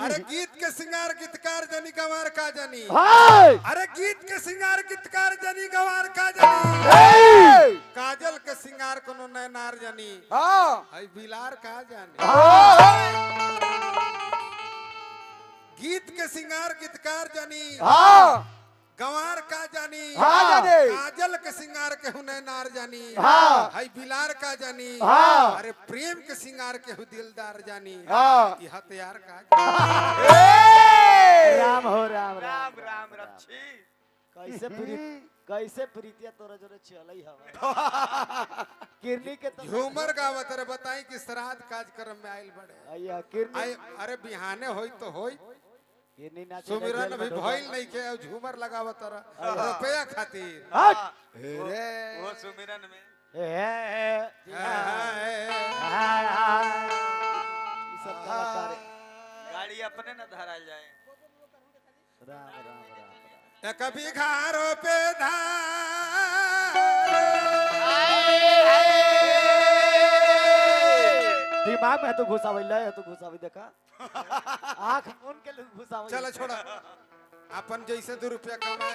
अरे गीत के सिंगार गीतकार जनी गवार का जनी। अरे गीत के सिंगार गीतकार जनी गवार का जनी। काजल के सिंगार कोनो नैनार जनी। हाय बिलार का जाने। गीत के सिंगार गीतकार जनी। गवार का जानी। काजल के सिंगार के हु नैनार जानी। हाय बिलार का जानी। अरे प्रेम के सिंगार के हु दिलदार जानी। यह हथियार का राम हो राम राम राम रक्षी कैसे प्रीतिया तोरा जोरे चलई हवा किरनी के तो झूमर गावत रे बताई कि श्राद्ध कार्यक्रम में आइल बड़े आया किरनी अरे बिहाने होई तो होई किरनी ना सुमिरन भी भइल नहीं के झूमर लगावत रे रुपया खातिर वो सुमिरन में सब कलाकार गाड़ी अपने न धरा जाए। राम राम राम कभी घारों पे दिमाग में तो घुसावल है तो घुसावी देखा आंख मुन के घुसावल। चलो छोड़ा अपन जैसे 2 रुपया कमाए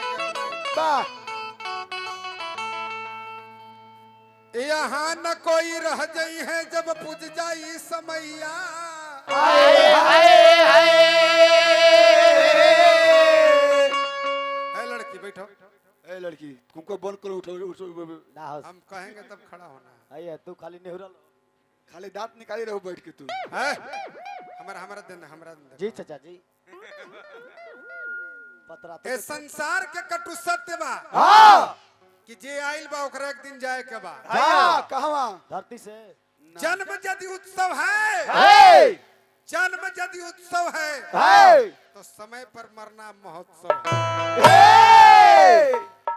यहाँ न कोई रह जाई है जब पूज जाई समैया। लड़की बैठो ए लड़की तुमको बंद करो उठो ना हो हम कहेंगे तब खड़ा होना। आइए तू खाली नेहुरल खाली दांत निकाली रहो बैठ के तू है हमारा दिन जी चाचा जी पतरा ए संसार के कटु सत्य बा कि जे आइल बा ओकरा एक दिन जाए के बा। कहवा धरती से जन्म यदि उत्सव है जन्म यदि उत्सव है तो समय पर मरना महोत्सव है।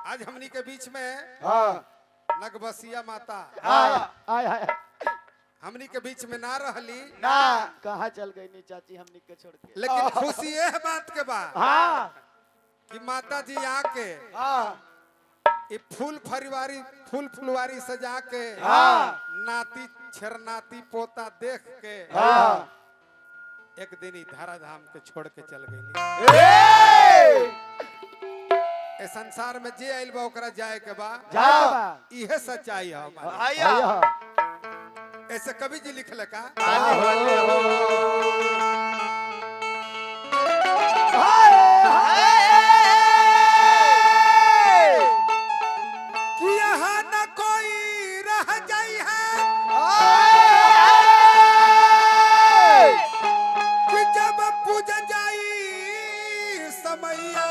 आज हमनी के बीच में नगबसिया माता आय हमनी के बीच में ना रहली ना कहाँ चल गई नी चाची हमनी के छोड़ के। लेकिन खुशी यह बात के बा कि माता जी आके ये फूल फुलवारी सजा के नाती छरनाती पोता देख के एक दिन ही धाराधाम के छोड़ के चल गई। ए संसार में जे आइल बा ओकरा जाए के बा इहे सच्चाई है हमारी। ऐसे कवि जी लिखले का कि यहाँ न कोई रह जाई है कि जब पूज जाई समैया।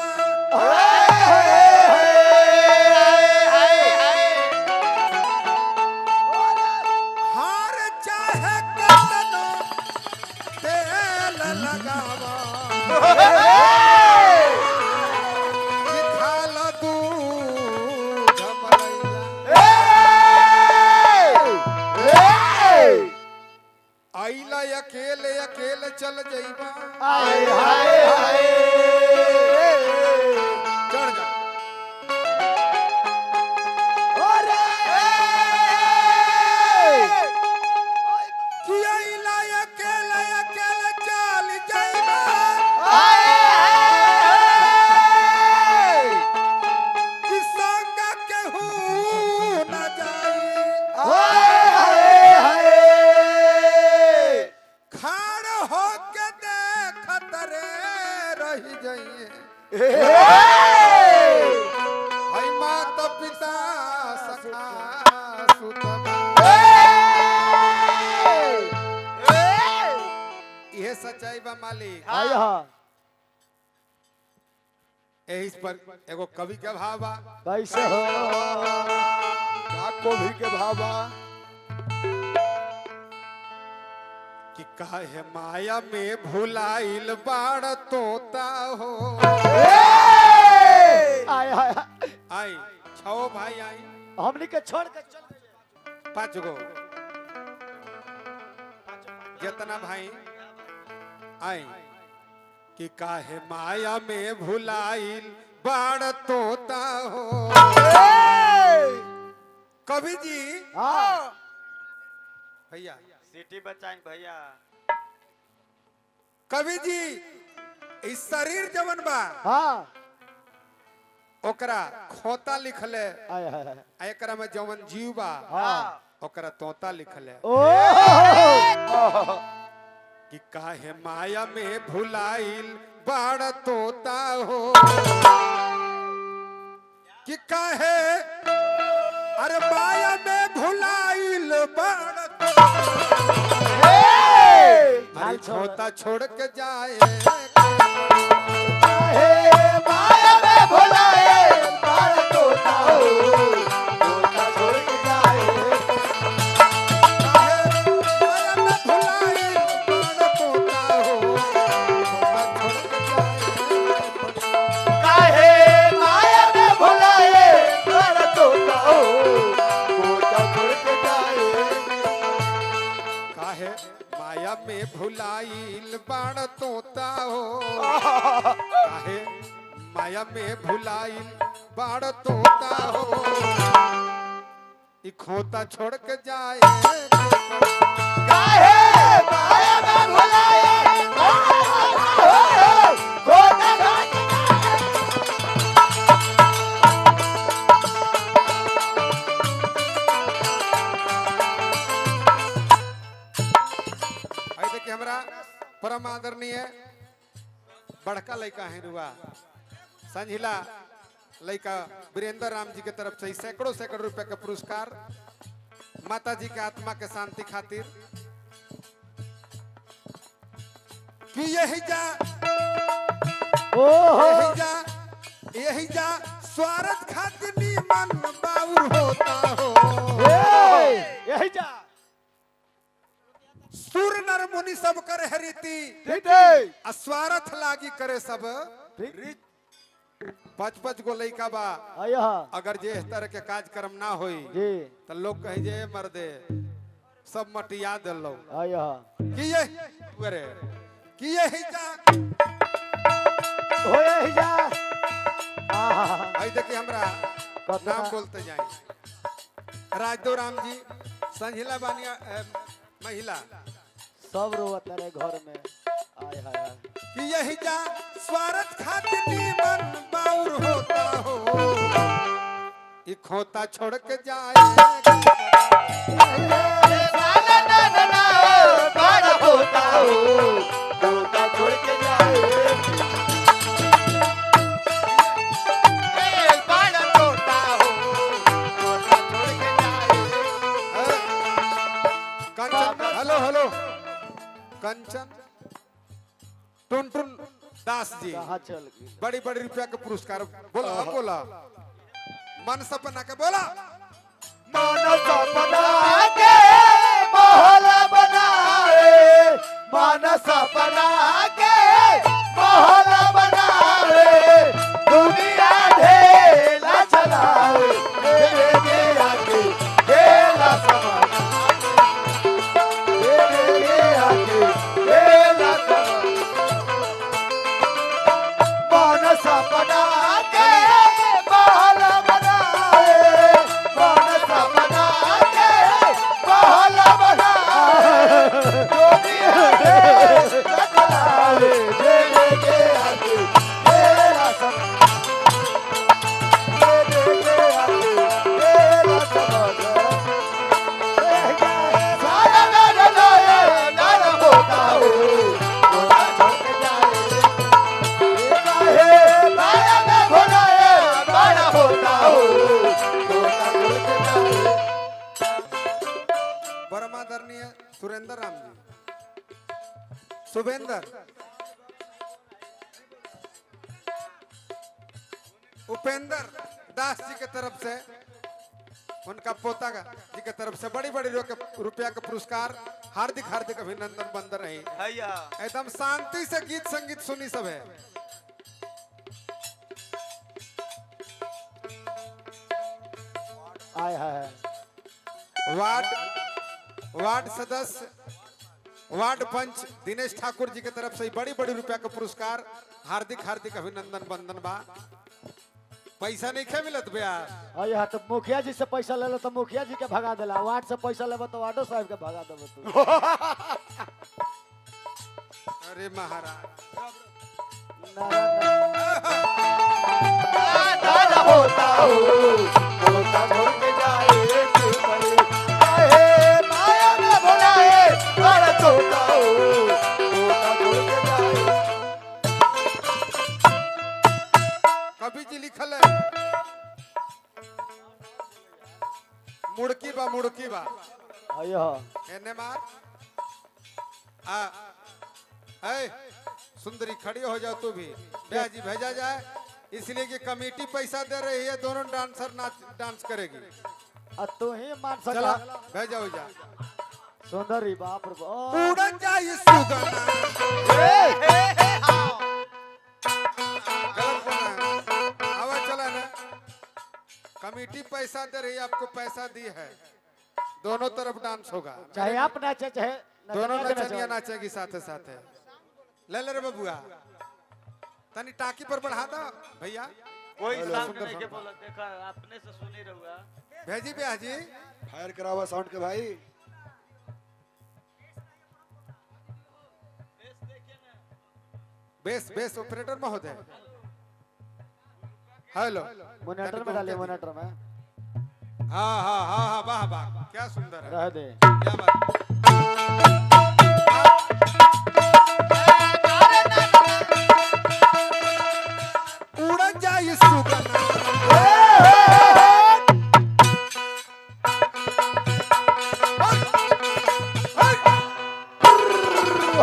हार चाहे कतनो तेल लगावा कि खाल दूध मलैया। आइला अकेले चल जाइबा चढ़ जा कि आइला अकेले चल जाइबा कि संग केहू न जाई। खाड़ होके देखत रे रही जाइए हई माता पिता सखा सुतबा। यह सच्चाई बा मालिक। यही पर एगो कवि के भाव बा कैसे हो का कोभी के भावा कि काहे माया में भुलाइल बाड़ तोता हो। आय आई 6 भाई आई हमनी के छोड़ के चल गए 5 गो जितना भाई आई कि काहे माया में भुलाइल बाड़ तोता हो। कवि जी भैया सिटी बचाएं भैया कवि जी इस शरीर जवन बा हाँ ओकरा खोता लिखले आय हाय हाय आ एकरा में जवन जीव बा हाँ ओकरा तोता लिखले ओ कि काहे माया में भुलाइल बाड़ तोता हो कि काहे अरे माया में भुलाइल बाड़ अरे तोता छोड़ के जाए माया में भुलाए बाल तोता हो तोता छोड़ के जाए काहे माया में भुलाइल बाड़ तोता हो तोता छोड़ के जाए काहे माया में भुलाए बाल तोता हो तोता छोड़ के जाए काहे माया में भुलाइल बाण तोता हो काहे माया में भुलाइल बाण तोता हो ई खोता छोड़ के जाए काहे माया में भुलाए तोता छोड़ के आई देखिए हमरा परम आदरणीय बड़का लड़का है रुआ संझिला लड़का वीरेंद्र राम जी के तरफ से सैकड़ों सैकड़ों रुपए का पुरस्कार माता जी के आत्मा के शांति खातिर कि यही जा यही जा स्वार्थ खातिर निमन बाउर होता हो यही जा सुर नर मुनि सब करे हरिति ठीक है अस्वार्थ लागी करे सब पाँच पाँच गो लइका बा आया अगर जे इस तरह के कार्यक्रम ना होई जी तो लोग कहे जे मर्दे सब मटिया दिलो आया कि ये अरे कि यही जा हो यही जा आई देखिए हमरा नाम बोलते जाए राजदो राम जी संझिला बानिया महिला सब रोवत रहे घर में आय हाय हाय कि यही जा स्वार्थ खातिर निमन बाउर होता हो ई खोता छोड़ के जाए बड़ा होता हो तोता छोड़ के जाए बड़ा तोता हो तोता छोड़ के जाए कंचन हेलो हेलो कंचन टुनटुन दास जी कहाँ चल गई बड़ी बड़ी रुपया का पुरस्कार बोला बोला मन सपना के बोला मानव सपना के महल बनाए मानव सपना के महल बनाए दुनिया ढेला चलाए मेरे गया के ढेला समाए मेरे गया के ढेला समाए मानव सपना के महल बनाए मानव सपना के महल बनाए दुनिया ढेला चलाए मेरे गया के ढेला समाए मेरे गया के ढेला समाए सारा ना लाए ना होता हो तोता छोड़ के जाए काहे माया में भुलाए बड़ा होता हो तोता छोड़ के जाए परमादरणीय सुरेंद्र राम जी शुभेंद्र उपेंद्र दास जी के तरफ से उनका पोता जी के तरफ से बड़ी बड़ी रुपया का पुरस्कार हार्दिक हार्दिक अभिनंदन बंद रही हैया एकदम शांति से गीत संगीत सुनी सब है आय हाय वार्ड सदस्य वार्ड पंच दिनेश ठाकुर जी के तरफ से बड़ी बड़ी रुपया का पुरस्कार हार्दिक हार्दिक अभिनंदन बंदन बा पैसा नहीं खे मिलत बया आय तो मुखिया जी से पैसा ले लो तो मुखिया जी के भगा देला वार्ड से पैसा लेबो तो वार्डो साहब के भगा देबो तू अरे महाराज दादा होता हो होता छोड़ के जाए तू करे काहे माया में भुलाए अरे तोता हो होता छोड़ के जाए कवि जी लिखल है मुड़की बा आयो एने मार आ ए सुंदरी खड़ी हो जाओ तू भी ब्याह जी भेजा जाए इसलिए कि कमेटी पैसा दे रही है दोनों डांसर डांस करेगी आ तू ही मान चला सका भेजा हो जा सुंदरी बाप रे बाप उड़ जाए सुगना गलत बोला है। आवा चला ना कमेटी पैसा दे रही है आपको पैसा दी है दोनों तरफ डांस होगा चाहे आप नाचे चाहे दोनों नचनिया के नचनिया नचो। नाचेगी साथे साथे ले रे बबुआ तनी टाकी पर बढ़ा दो भैया कोई हेलो, सामने सुंदर नहीं के सुंदर। बोला देखा अपने से सुनी रहूगा भेजी ब्याह जी फायर करावा साउंड के भाई बेस बेस ऑपरेटर महोदय हेलो मोनेटर में डालिए मोनेटर में हाँ हाँ हाँ हाँ वाह वाह क्या सुंदर है रह दे क्या बात उड़ जाए सुगना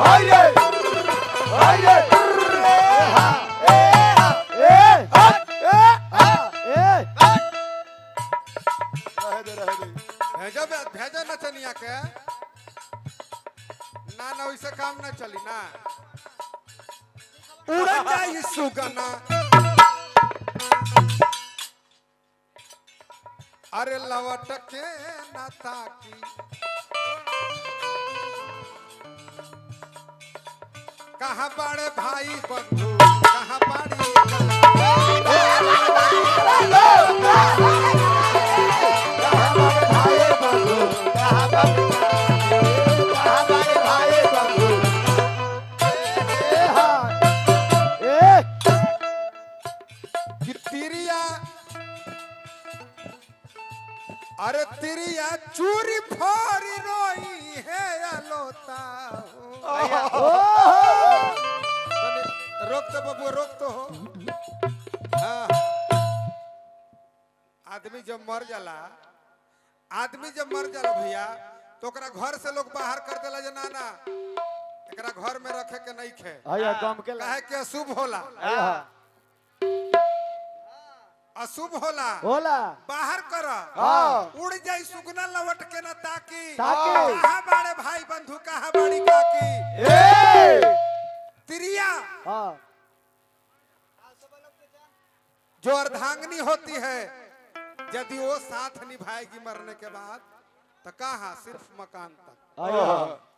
हाय रे हाय रे भेजा भेजा नचनिया के ना वैसे काम ना चली ना उड़ जाए सुगना अरे लवट के ना ताकी कहाँ बड़े भाई बंधु कहाँ बड़ी कि तिरिया अरे तिरिया चूरी फोरी रोई है अलोता हो। रोक तो बबुआ रोक तो हो हाँ। आदमी जब मर जाला भैया तो ओकरा घर से लोग बाहर कर देला जे ना ना एकरा घर में रखे के नहीं खे काहे के अशुभ होला अशुभ होला बाहर कर हाँ। उड़ जाई सुगना लवट के ना ताकी ताकी। कहाँ बाड़े भाई बंधु कहाँ बड़ी काकी तिरिया जो अर्धांगिनी होती है यदि वो साथ निभाएगी मरने के बाद तो कहाँ सिर्फ मकान तक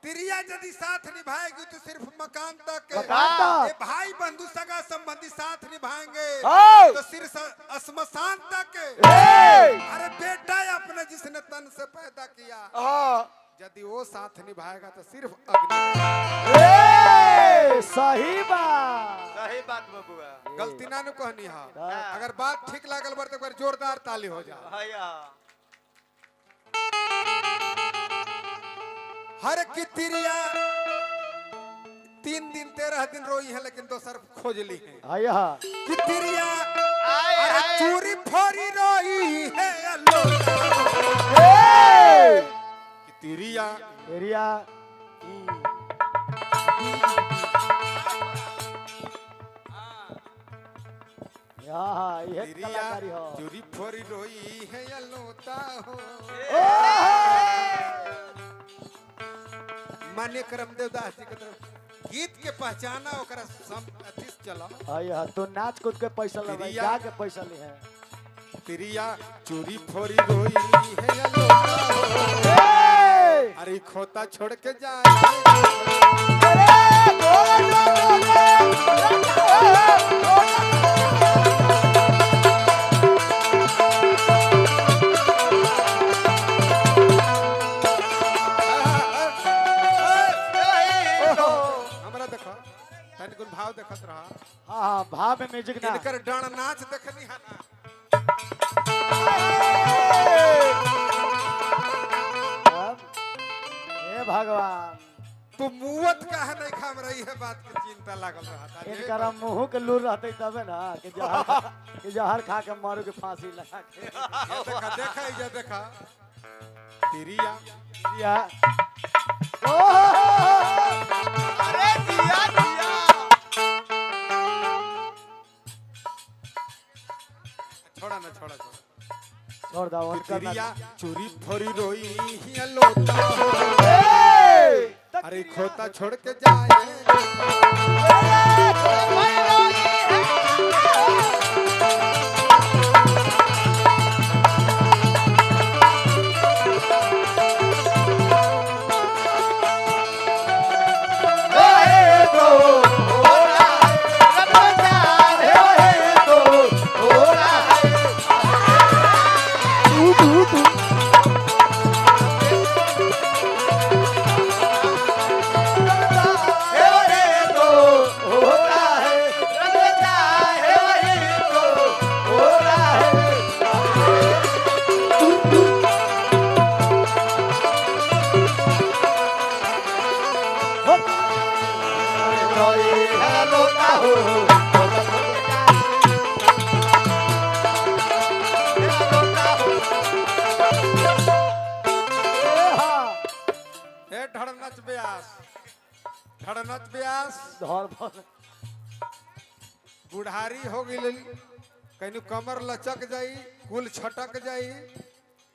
तिरिया यदि साथ निभाएगी तो सिर्फ मकान तक मकान तक। ये भाई बंधु सगा संबंधी साथ निभाएंगे हाँ। तो सिर्फ श्मशान तक अरे बेटा अपने जिसने तन से पैदा किया यदि वो साथ निभाएगा तो सिर्फ अग्नि सही बात बबुआ गलती ना कहनी है हाँ। अगर बात ठीक लागल बार तो एक बार जोरदार ताली हो जा भैया हर की तिरिया 3 दिन 13 दिन रोई है लेकिन दोसर खोज ली है कि तिरिया अरे चूरी फोरी रोई है कि तिरिया एरिया ये तिरिया कलाकारी हो चूरी फोरी रोई है अलोता हो मान्य करमदेव दास जी के तरफ गीत के पहचाना ओकरा अथी से चला तो नाच कूद के पैसा लगा तिरिया। जा के पैसा ले है तिरिया चूरी फोरी रोई है अलोता हो अरे खोता छोड़ के जाए हमरा देखो भाव देखत रहा। हाँ हाँ भाव में म्यूजिक ना इनकर डांड नाच देखनी है ना। हे भगवान तू मुवत काहे नहीं खाम रही है बात की चिंता लागल रहा था। इनकर मुंह के लूर रहते तबे ना कि जहर खा के मारू के फांसी लगा के ये देखा ये देखा तिरिया या अरे दिया दिया छोड़ा ना छोड़ा छोड़ दो उनका तिरिया चोरी फोरी रोई हिया लोटा हो। अरे खोता छोड़ के जाए धड़नच ब्यास बुढ़ारी हो गई कहीं कमर लचक जाई कुल छटक जाई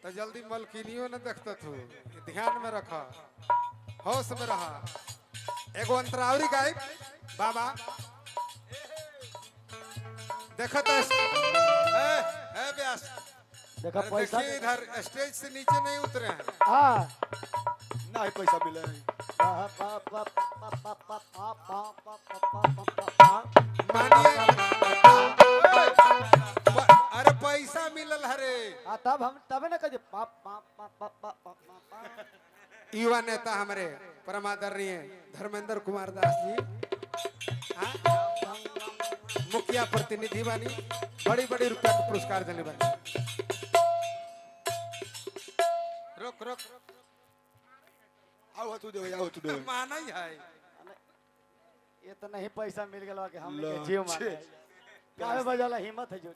तो जल्दी मलकिनियो न देखता तू ध्यान में रखा होश में रहा। एगो अंतरावरी गाय बाबा देखत ब्यास देखा पैसा देखिए इधर स्टेज से नीचे नहीं उतरे हैं। हाँ ना ही पैसा मिले मानिए अरे पैसा मिलल हरे तब हम तबे ना कहे युवा नेता हमारे परमादरणीय धर्मेंद्र कुमार दास जी मुखिया प्रतिनिधि बानी बड़ी बड़ी रुपया का पुरस्कार देने बानी। रोक रोक आओ तू दे माना ही है ये तो नहीं पैसा मिल गया कि हम लो, जीव माने काहे बजाला हिम्मत है जो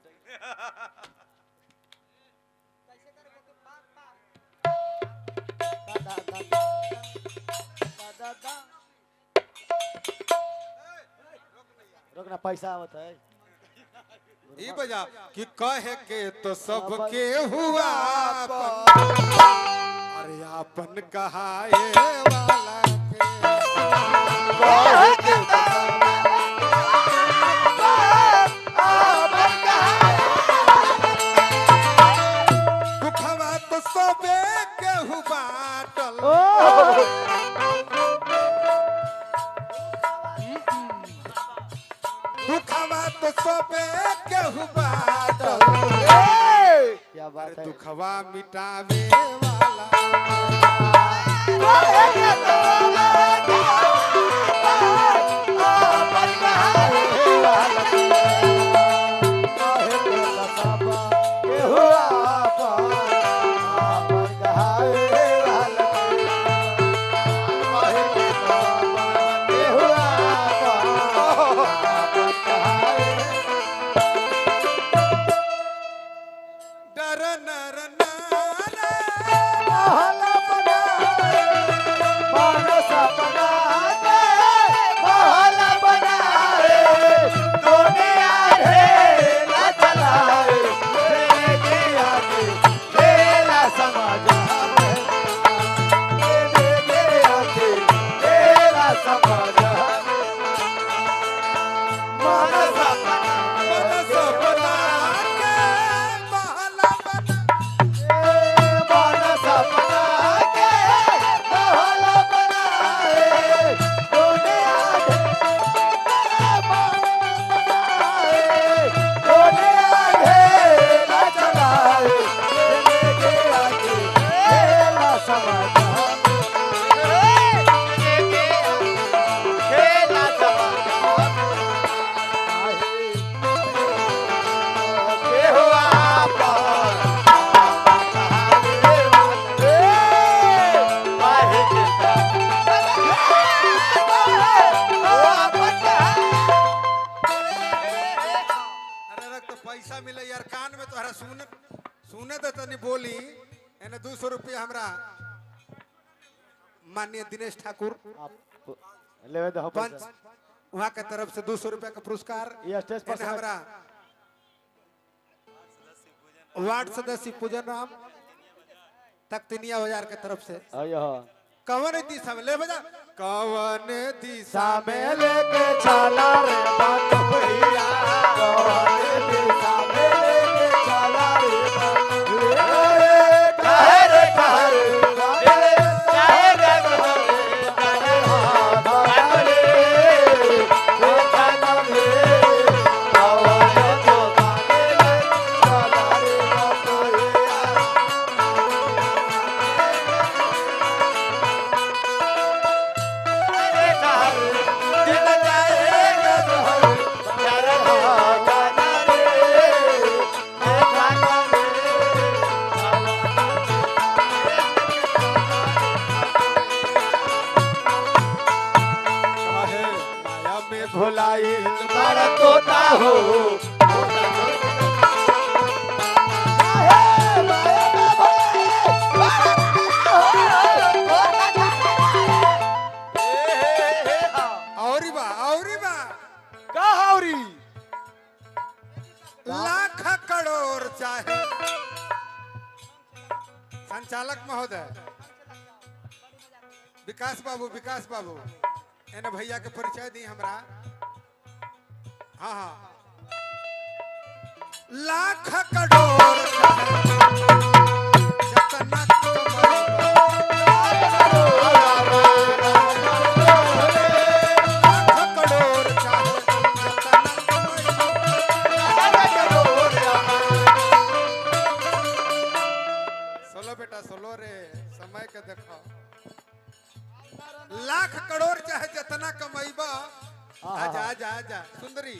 रोकना पैसा आवत है ये बजा कि कहे के तो सबके हुआ अरे आपन कहाए वाला के दुखवा तो सबे केहू बाटल दुखवा तो सबे केहू बाटल क्या बात है दुखवा मिटावे वाला डर नर नारे सुने तो तनी बोली एने 200 रुपया हमरा माननीय दिनेश ठाकुर आप लेवे दो पंच वहाँ के तरफ से 200 रुपया का पुरस्कार ये स्टेज पर एने हमरा वार्ड सदस्य पूजन राम तख्तिनिया बाजार के तरफ से आयो कवन दिशा में ले बजा कवन दिशा में लेके चला रे बाटोरिया कवन दिशा में लेके चला रे भुलाई तुम्हारा तोता हो औरी बा का हाउरी लाख करोड़ चाहे संचालक महोदय विकास बाबू एने भैया के परिचय दी हमरा हाँ हाँ लाख करोड़ जतना सोलो बेटा सोलो रे समय के देखो लाख करोड़ चाहे जितना कमाईबा आजा आजा आजा सुंदरी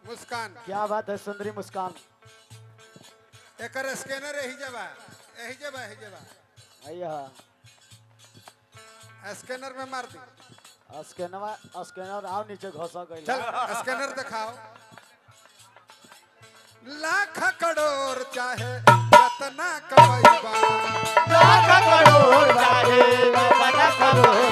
मुस्कान क्या बात है सुंदरी मुस्कान एकर स्कैनर यही जबा आया स्कैनर में मार दी स्कैनर आओ नीचे घोसा गई चल स्कैनर दिखाओ लाख करोड़ चाहे जितना कमाईबा लाख करोड़ चाहे जितना करोड़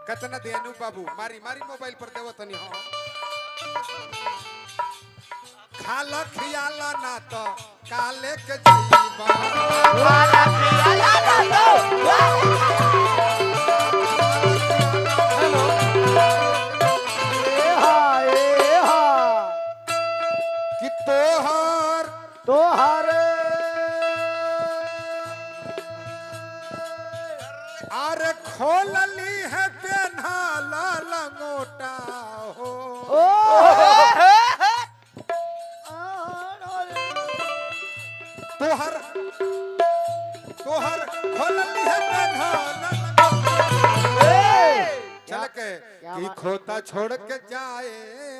कतना देनु बाबू मारी मोबाइल पर देव तनी हो खाला खियाला ना तो काले के जईबा खाला खियाला ना कि तोहर अरे खोलली है पेन्हा लंगोटा हो तोहर खोलली है पेन्हा चल के कि खोता छोड़ के जाए